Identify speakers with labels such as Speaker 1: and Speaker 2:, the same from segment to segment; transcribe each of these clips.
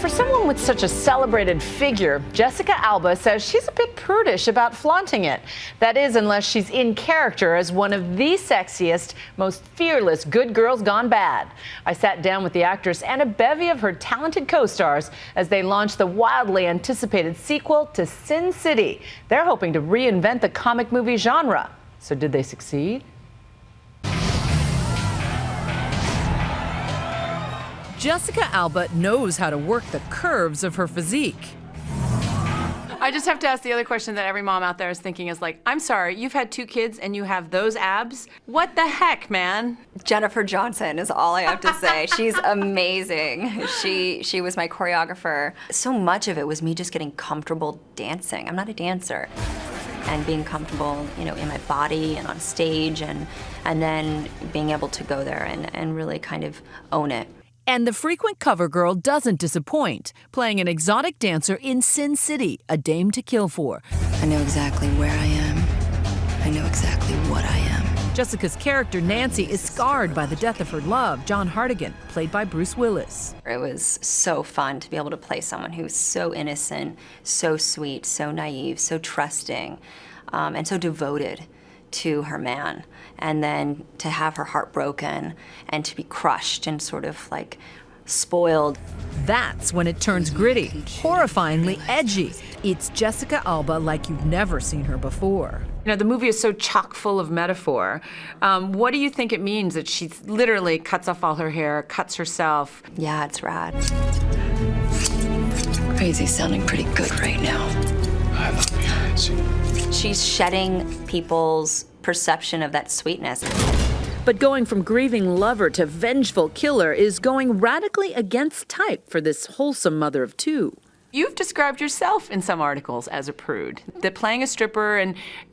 Speaker 1: for someone with such a celebrated figure, Jessica Alba says she's a bit prudish about flaunting it. That is, unless she's in character as one of the sexiest, most fearless good girls gone bad. I sat down with the actress and a bevy of her talented co-stars as they launched the wildly anticipated sequel to Sin City. They're hoping to reinvent the comic movie genre. So did they succeed?
Speaker 2: Jessica Alba knows how to work the curves of her physique.
Speaker 3: I just have to ask the other question that every mom out there is thinking is like, I'm sorry, you've had 2 kids and you have those abs? What the heck, man?
Speaker 4: Jennifer Johnson is all I have to say. She's amazing. She was my choreographer. So much of it was me just getting comfortable dancing. I'm not a dancer. And being comfortable, you know, in my body and on stage and then being able to go there and really kind of own it.
Speaker 2: And the frequent cover girl doesn't disappoint, playing an exotic dancer in Sin City, A Dame to Kill For.
Speaker 4: I know exactly where I am. I know exactly what I am.
Speaker 2: Jessica's character, Nancy, is scarred by the death of her love, John Hartigan, played by Bruce Willis.
Speaker 4: It was so fun to be able to play someone who's so innocent, so sweet, so naive, so trusting, and so devoted to her man, and then to have her heart broken and to be crushed and sort of like spoiled.
Speaker 2: That's when it turns gritty, horrifyingly edgy. It's Jessica Alba like you've never seen her before.
Speaker 3: You know, the movie is so chock full of metaphor. What do you think it means that she literally cuts off all her hair, cuts herself?
Speaker 4: Yeah, it's rad. Crazy's sounding pretty good right now.
Speaker 5: I love you, Nancy.
Speaker 4: She's shedding people's perception of that sweetness.
Speaker 2: But going from grieving lover to vengeful killer is going radically against type for this wholesome mother of 2.
Speaker 3: You've described yourself in some articles as a prude, that playing a stripper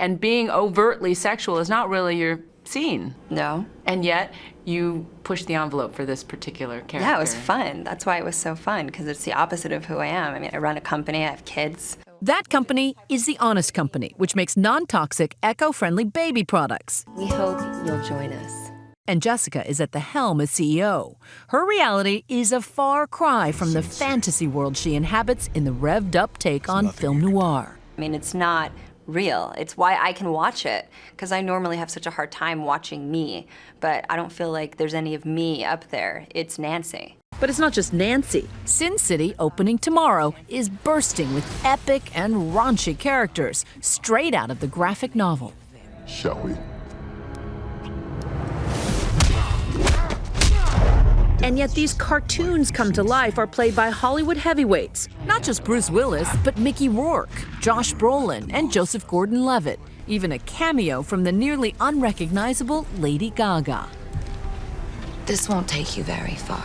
Speaker 3: and being overtly sexual is not really your scene.
Speaker 4: No.
Speaker 3: And yet, you pushed the envelope for this particular character.
Speaker 4: Yeah, it was fun. That's why it was so fun, because it's the opposite of who I am. I mean, I run a company, I have kids.
Speaker 2: That company is The Honest Company, which makes non-toxic, eco-friendly baby products.
Speaker 4: We hope you'll join us.
Speaker 2: And Jessica is at the helm as CEO. Her reality is a far cry from the fantasy world she inhabits in the revved-up take on film noir.
Speaker 4: I mean, it's not real. It's why I can watch it, because I normally have such a hard time watching me, but I don't feel like there's any of me up there. It's Nancy.
Speaker 2: But it's not just Nancy. Sin City, opening tomorrow, is bursting with epic and raunchy characters, straight out of the graphic novel.
Speaker 5: Shall we?
Speaker 2: And yet these cartoons come to life are played by Hollywood heavyweights. Not just Bruce Willis, but Mickey Rourke, Josh Brolin, and Joseph Gordon-Levitt. Even a cameo from the nearly unrecognizable Lady Gaga.
Speaker 6: This won't take you very far.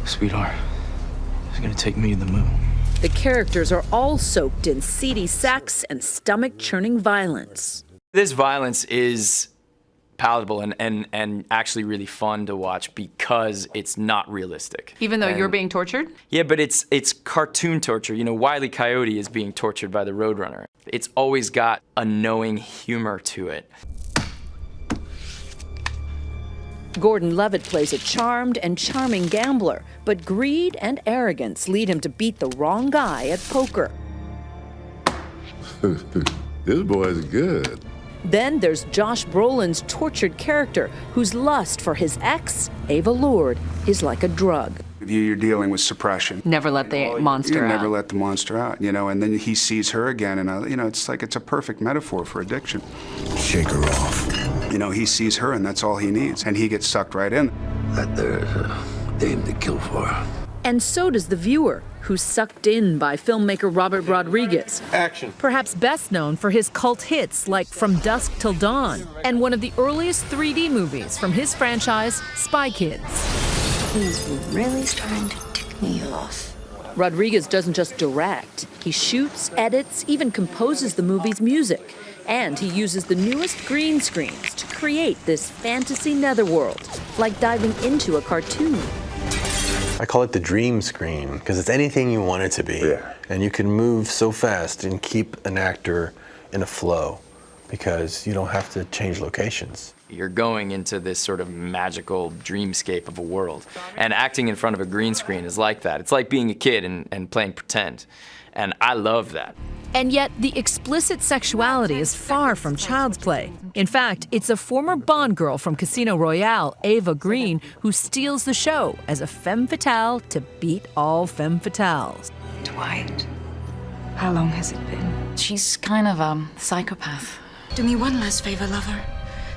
Speaker 7: Sweetheart, it's gonna take me to the moon.
Speaker 2: The characters are all soaked in seedy sex and stomach-churning violence.
Speaker 7: This violence is palatable and actually really fun to watch because it's not realistic.
Speaker 3: Even though you're being tortured?
Speaker 7: Yeah, but it's cartoon torture. You know, Wile E. Coyote is being tortured by the Roadrunner. It's always got a knowing humor to it.
Speaker 2: Gordon-Levitt plays a charmed and charming gambler, but greed and arrogance lead him to beat the wrong guy at poker.
Speaker 5: This boy's good.
Speaker 2: Then there's Josh Brolin's tortured character, whose lust for his ex, Ava Lord, is like a drug.
Speaker 8: You're dealing with suppression.
Speaker 3: Never let the monster out.
Speaker 8: Never let the monster out, you know, and then he sees her again, and, you know, it's like it's a perfect metaphor for addiction.
Speaker 5: Shake her off.
Speaker 8: You know, he sees her, and that's all he needs, and he gets sucked right in.
Speaker 5: That there's a dame to kill for.
Speaker 2: And so does the viewer, who's sucked in by filmmaker Robert Rodriguez.
Speaker 5: Action.
Speaker 2: Perhaps best known for his cult hits like From Dusk Till Dawn, and one of the earliest 3D movies from his franchise, Spy Kids.
Speaker 6: He's really starting to tick me off.
Speaker 2: Rodriguez doesn't just direct. He shoots, edits, even composes the movie's music. And he uses the newest green screens to create this fantasy netherworld, like diving into a cartoon.
Speaker 9: I call it the dream screen because it's anything you want it to be.
Speaker 5: Yeah.
Speaker 9: And you can move so fast and keep an actor in a flow. because you don't have to change locations.
Speaker 7: You're going into this sort of magical dreamscape of a world. And acting in front of a green screen is like that. It's like being a kid and playing pretend. And I love that.
Speaker 2: And yet, the explicit sexuality is far from child's play. In fact, it's a former Bond girl from Casino Royale, Ava Green, who steals the show as a femme fatale to beat all femme fatales.
Speaker 6: Dwight, how long has it been?
Speaker 10: She's kind of a psychopath.
Speaker 6: Do me one last favor, lover.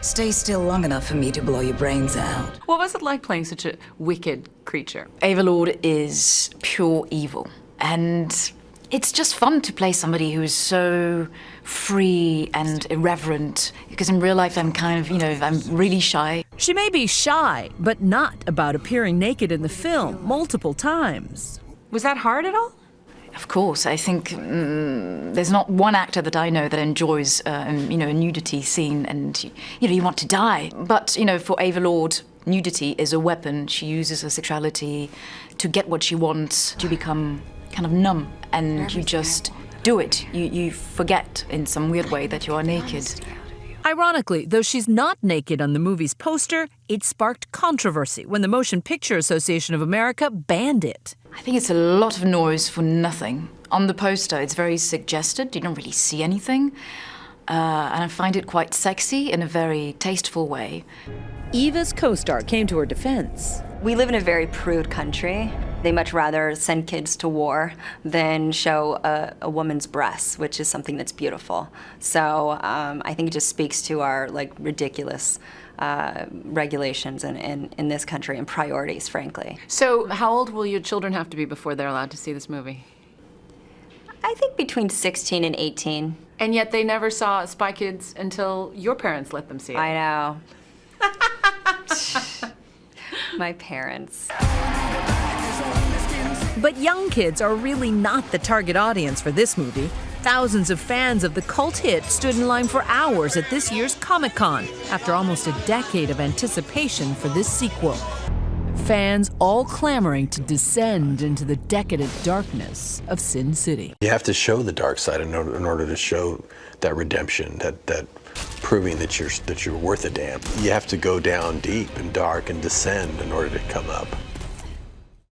Speaker 6: Stay still long enough for me to blow your brains out.
Speaker 3: What was it like playing such a wicked creature?
Speaker 10: Ava Lord is pure evil. And it's just fun to play somebody who is so free and irreverent, because in real life I'm kind of, I'm really shy.
Speaker 2: She may be shy, but not about appearing naked in the film multiple times.
Speaker 3: Was that hard at all?
Speaker 10: Of course, I think there's not one actor that I know that enjoys, a nudity scene and, you want to die. But, for Ava Lord, nudity is a weapon. She uses her sexuality to get what she wants, to become kind of numb, and you just do it. You forget in some weird way that you are naked.
Speaker 2: Ironically, though she's not naked on the movie's poster, it sparked controversy when the Motion Picture Association of America banned it.
Speaker 10: I think it's a lot of noise for nothing. On the poster, it's very suggested. You don't really see anything. And I find it quite sexy in a very tasteful way.
Speaker 2: Eva's co-star came to her defense.
Speaker 4: We live in a very prude country. They much rather send kids to war than show a woman's breasts, which is something that's beautiful. So I think it just speaks to our ridiculous regulations in this country and priorities, frankly.
Speaker 3: So how old will your children have to be before they're allowed to see this movie?
Speaker 4: I think between 16 and 18.
Speaker 3: And yet they never saw Spy Kids until your parents let them see it.
Speaker 4: I know. My parents.
Speaker 2: But young kids are really not the target audience for this movie. Thousands of fans of the cult hit stood in line for hours at this year's Comic-Con after almost a decade of anticipation for this sequel. Fans all clamoring to descend into the decadent darkness of Sin City.
Speaker 9: You have to show the dark side in order to show that redemption, that proving that you're worth a damn. You have to go down deep and dark and descend in order to come up.